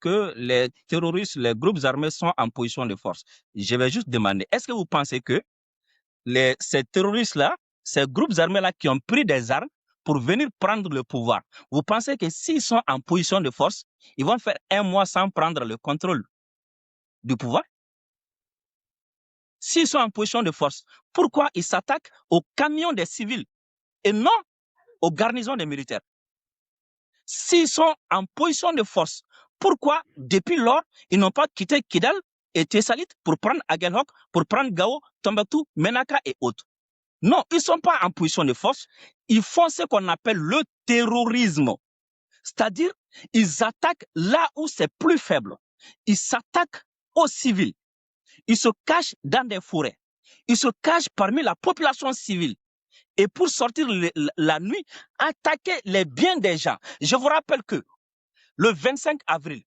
que les terroristes, les groupes armés sont en position de force. Je vais juste demander, est-ce que vous pensez que ces terroristes-là, ces groupes armés-là qui ont pris des armes pour venir prendre le pouvoir, vous pensez que s'ils sont en position de force, ils vont faire 1 mois sans prendre le contrôle du pouvoir? S'ils sont en position de force, pourquoi ils s'attaquent aux camions des civils et non aux garnisons des militaires? S'ils sont en position de force, pourquoi depuis lors, ils n'ont pas quitté Kidal et Tessalit pour prendre Aguelhok, pour prendre Gao, Tombouctou, Menaka et autres? Non, ils ne sont pas en position de force. Ils font ce qu'on appelle le terrorisme. C'est-à-dire, ils attaquent là où c'est plus faible. Ils s'attaquent aux civils. Ils se cachent dans des forêts. Ils se cachent parmi la population civile. Et pour sortir la nuit, attaquer les biens des gens. Je vous rappelle que le 25 avril,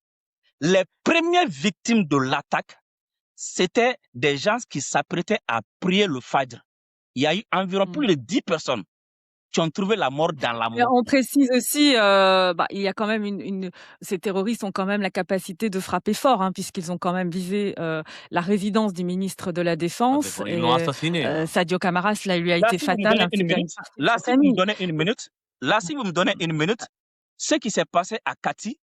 les premières victimes de l'attaque, c'était des gens qui s'apprêtaient à prier le Fajr. Il y a eu environ plus de 10 personnes qui ont trouvé la mort dans la Mais mort. on précise aussi, il y a quand même ces terroristes ont quand même la capacité de frapper fort, hein, puisqu'ils ont quand même visé la résidence du ministre de la Défense. Ils l'ont assassiné. Sadio Camara, cela lui a Là, été si vous me fatal, donnez ainsi une qu'à une minute, partie de là, sa si vous me famille. donnez une minute, là, si vous me donnez une minute, ce qui s'est passé à Kati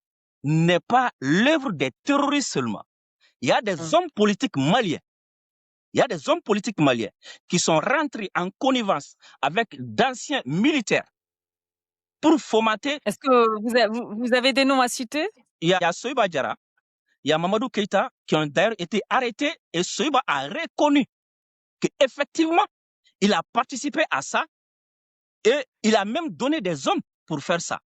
n'est pas l'œuvre des terroristes seulement. Il y a des hommes politiques maliens. Il y a des hommes politiques maliens qui sont rentrés en connivence avec d'anciens militaires pour formater. Est-ce que vous avez des noms à citer? Il y a Soïba Diarra, il y a Mamadou Keïta qui ont d'ailleurs été arrêtés et Soïba a reconnu qu'effectivement, il a participé à ça et il a même donné des hommes pour faire ça.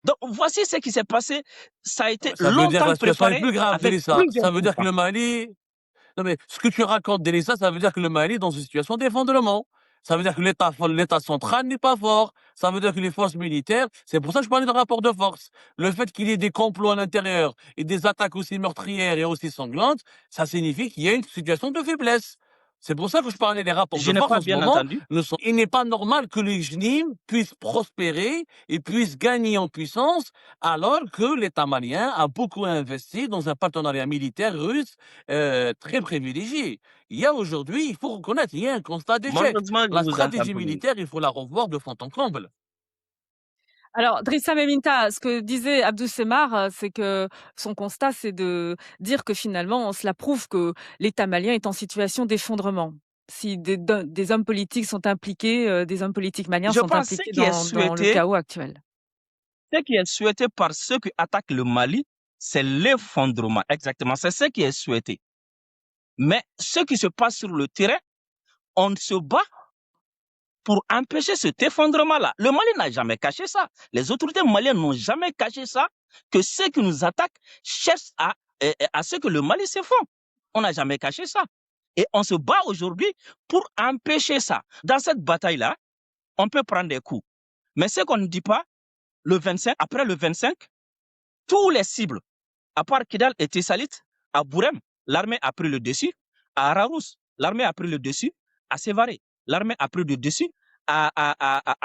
Donc voici ce qui s'est passé. Ça a été Ça veut dire que longtemps la situation préparé est plus grave, avec Délissa. plusieurs Ça veut dire que groupes. le Mali... Non mais ce que tu racontes, Délissa, ça veut dire que le Mali est dans une situation d'effondrement. Ça veut dire que l'État central n'est pas fort. Ça veut dire que les forces militaires, c'est pour ça que je parlais de rapport de force. Le fait qu'il y ait des complots à l'intérieur et des attaques aussi meurtrières et aussi sanglantes, ça signifie qu'il y a une situation de faiblesse. C'est pour ça que je parlais des rapports Je de n'ai force pas en ce bien moment. entendu. Il n'est pas normal que les JNIM puissent prospérer et puissent gagner en puissance alors que l'État malien a beaucoup investi dans un partenariat militaire russe très privilégié. Il y a aujourd'hui, il faut reconnaître, il y a un constat d'échec. Malheureusement, je La vous entends stratégie plus. militaire, il faut la revoir de fond en comble. Alors, Drissa Meminta, ce que disait Abdou Semar, c'est que son constat, c'est de dire que finalement, cela prouve que l'État malien est en situation d'effondrement. Si des hommes politiques sont impliqués, des hommes politiques maliens Je sont pense que impliqués dans le chaos actuel. ce qui est souhaité par ceux qui attaquent le Mali, c'est l'effondrement. Exactement, c'est ce qui est souhaité. Mais ce qui se passe sur le terrain, on se bat pour empêcher cet effondrement-là. Le Mali n'a jamais caché ça. Les autorités maliennes n'ont jamais caché ça, que ceux qui nous attaquent cherchent à ce que le Mali s'effondre. On n'a jamais caché ça. Et on se bat aujourd'hui pour empêcher ça. Dans cette bataille-là, on peut prendre des coups. Mais ce qu'on ne dit pas, après le 25, tous les cibles, à part Kidal et Tessalit, à Bourem, l'armée a pris le dessus. À Araous, l'armée a pris le dessus. À Sévaré, l'armée a pris le dessus. À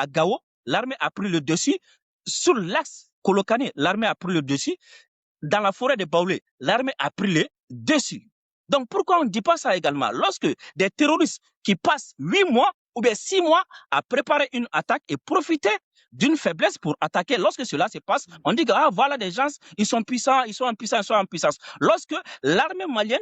Gao, l'armée a pris le dessus. Sur l'axe Kolokane, l'armée a pris le dessus. Dans la forêt de Baoulé, l'armée a pris le dessus. Donc pourquoi on ne dit pas ça également? Lorsque des terroristes qui passent 8 mois ou bien 6 mois à préparer une attaque et profiter d'une faiblesse pour attaquer, lorsque cela se passe, on dit que voilà des gens, ils sont puissants, ils sont en puissance, ils sont en puissance. Lorsque l'armée malienne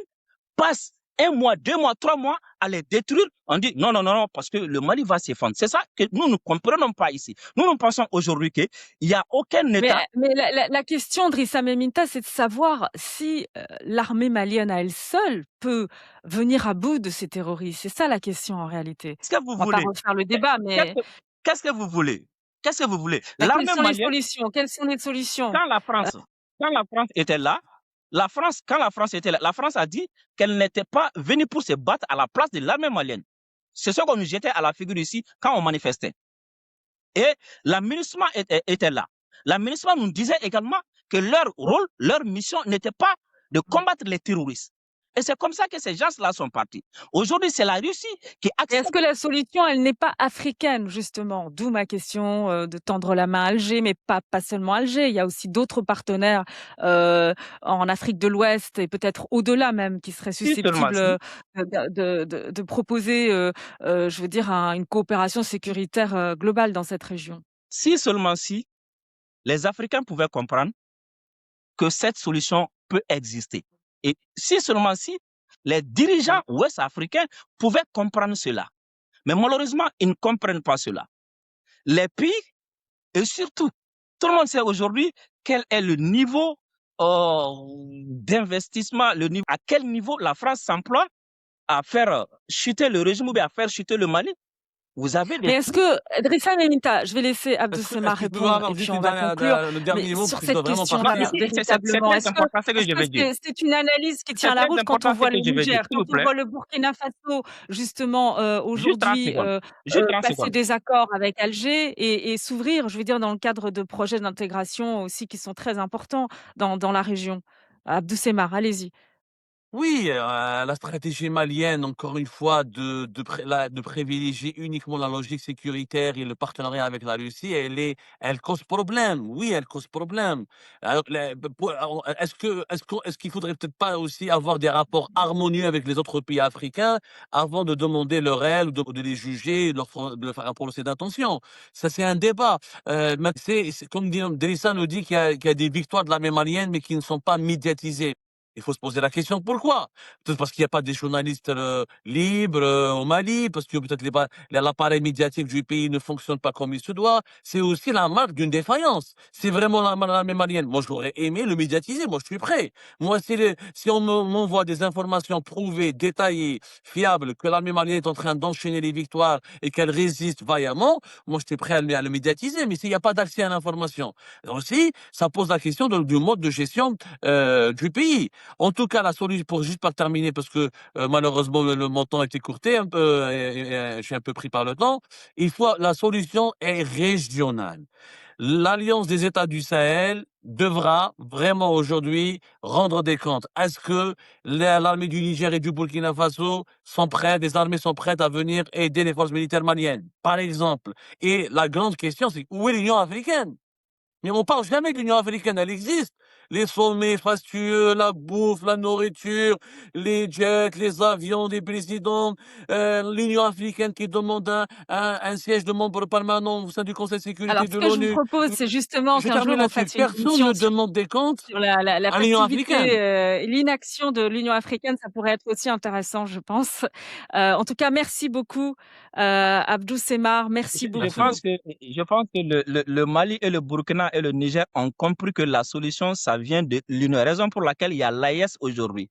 passe 1 mois, 2 mois, 3 mois à les détruire, on dit non, non, non, non, parce que le Mali va s'effondrer. C'est ça que nous ne comprenons pas ici. Nous pensons aujourd'hui qu'il n'y a aucun État. Mais la question, Drissa Meminta, c'est de savoir si l'armée malienne à elle seule peut venir à bout de ces terroristes. C'est ça la question en réalité. Qu'est-ce que vous On va voulez? pas refaire le débat, mais Qu'est-ce que vous voulez? Qu'est-ce que vous voulez? quelles L'armée sont les malienne, solutions? Quelles sont les solutions? quand la France était là, la France a dit qu'elle n'était pas venue pour se battre à la place de l'armée malienne. C'est ce qu'on nous jetait à la figure ici quand on manifestait. Et l'aménagement était là. L'aménagement nous disait également que leur rôle, leur mission n'était pas de combattre les terroristes. Et c'est comme ça que ces gens-là sont partis. Aujourd'hui, c'est la Russie qui Et est-ce accepte. que la solution, elle n'est pas africaine, justement? D'où ma question de tendre la main à Alger, mais pas seulement Alger. Il y a aussi d'autres partenaires en Afrique de l'Ouest et peut-être au-delà même qui seraient Si seulement susceptibles si, de proposer, je veux dire, une coopération sécuritaire globale dans cette région. si seulement si, les Africains pouvaient comprendre que cette solution peut exister. Et si seulement si, les dirigeants ouest-africains pouvaient comprendre cela. Mais malheureusement, ils ne comprennent pas cela. Les pays, et surtout, tout le monde sait aujourd'hui quel est le niveau d'investissement, à quel niveau la France s'emploie à faire chuter le régime ou bien à faire chuter le Mali. Vous avez des Mais est-ce que, Drissa Memita, je vais laisser Abdou Est-ce que Sema je peux répondre avoir et juste puis on va conclure. le Mais dernier mot sur parce que je dois cette vraiment question-là, Non, partir. ici, c'est véritablement, très est-ce important ce que je que vais dire. c'est une analyse qui C'est tient la très route quand important on ce voit que le je vais dire, Niger, s'il quand vous on plaît. voit le Burkina Faso, justement, Juste 30 aujourd'hui, secondes. Juste 30 passer secondes. des accords avec Alger et s'ouvrir, je veux dire, dans le cadre de projets d'intégration aussi qui sont très importants dans la région. Abdou Sema, allez-y. Oui, la stratégie malienne, encore une fois, de privilégier uniquement la logique sécuritaire et le partenariat avec la Russie, elle cause problème. Oui, elle cause problème. Alors, est-ce qu'il faudrait peut-être pas aussi avoir des rapports harmonieux avec les autres pays africains avant de demander leur aide, ou de les juger, de leur faire un procès d'intention? Ça, c'est un débat. Mais comme Drissa nous dit qu'il y a des victoires de l'armée malienne, mais qui ne sont pas médiatisées. Il faut se poser la question pourquoi? Peut-être parce qu'il n'y a pas des journalistes libres au Mali, parce que peut-être l'appareil médiatique du pays ne fonctionne pas comme il se doit. C'est aussi la marque d'une défaillance. C'est vraiment l'armée malienne. Moi, j'aurais aimé le médiatiser. Moi, je suis prêt. Moi, si on m'envoie des informations prouvées, détaillées, fiables, que l'armée malienne est en train d'enchaîner les victoires et qu'elle résiste vaillamment, moi, j'étais prêt à le médiatiser. Mais s'il n'y a pas d'accès à l'information, aussi, ça pose la question du mode de gestion du pays. En tout cas, la solution, pour juste pas terminer, parce que malheureusement mon temps est écourté un peu, je suis un peu pris par le temps. La solution est régionale. L'Alliance des États du Sahel devra vraiment aujourd'hui rendre des comptes. Est-ce que l'armée du Niger et du Burkina Faso les armées sont prêtes à venir aider les forces militaires maliennes, par exemple? Et la grande question, c'est où est l'Union africaine? Mais on parle jamais de l'Union africaine, elle existe. Les sommets fastueux, la bouffe, la nourriture, les jets, les avions des présidents, l'Union africaine qui demande un siège de membre permanent au sein du Conseil de sécurité Alors, de ce que je vous l'ONU. propose, c'est justement Je qu'un jour, termine on là-dessus. fasse une Personne émission ne demande des comptes sur la à l'Union passivité, africaine. l'inaction de l'Union africaine. Ça pourrait être aussi intéressant, je pense. En tout cas, merci beaucoup, Abdou Semar. Merci Je beaucoup. pense que, le Mali et le Burkina et le Niger ont compris que la solution, ça vient de l'Union. Raison pour laquelle il y a l'AES aujourd'hui.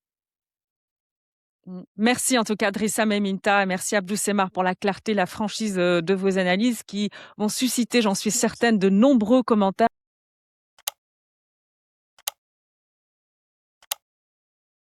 Merci en tout cas, Drissa Meminta, et merci Abdou Semar pour la clarté, la franchise de vos analyses qui vont susciter, j'en suis certaine, de nombreux commentaires.